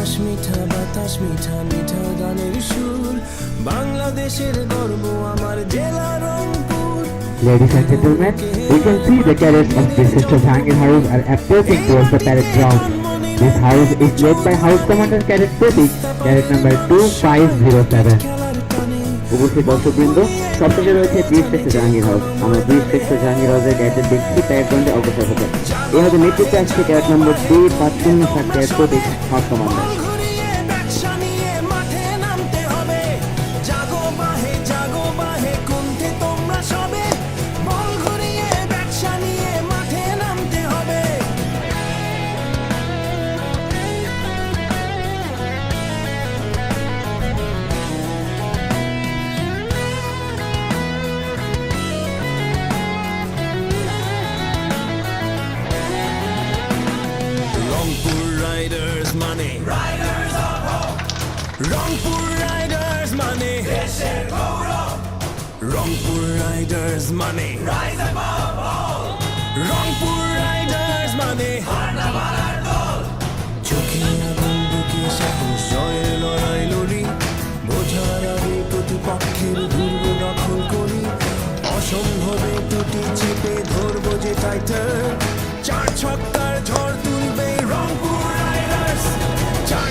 আকাশ মিঠা বাতাস মিঠা মিঠা গানের সুর বাংলাদেশের গর্ব আমার জেলা Rangpur. Ladies and gentlemen, we can see the cadets of Bishester Jahangir House are approaching towards the parade ground. This house is led by House Commander Cadet Pratik, cadet number 2507. উপস্থিত দর্শকবৃন্দ, সবশেষে রয়েছে বীরশ্রেষ্ঠ জাহাঙ্গীর হাউস। আমরা বীরশ্রেষ্ঠ জাহাঙ্গীর হাউসের ক্যাডেট দেখছি parade গ্রাউন্ডে অগ্রসর হতে। এই হাতে নেতৃত্বে আসছে cadet number 2507 cadet Pratik, house commander. Riders of hope, Rangpur Riders money, Desher Gaurav, Rangpur Riders money, rise above all, Rangpur Riders money, Harnabalar dol, চোখে আগুন বুকে সাহস জয়ের লড়াই লড়ি, বোঝার আগে প্রতিপক্ষের দুর্গ দখল করি, অসম্ভবে টুটি চেপে ধরবো যে টাইটার, চার ছক্কার ঝড় তুলবে রংপুর রাইডার্স, চার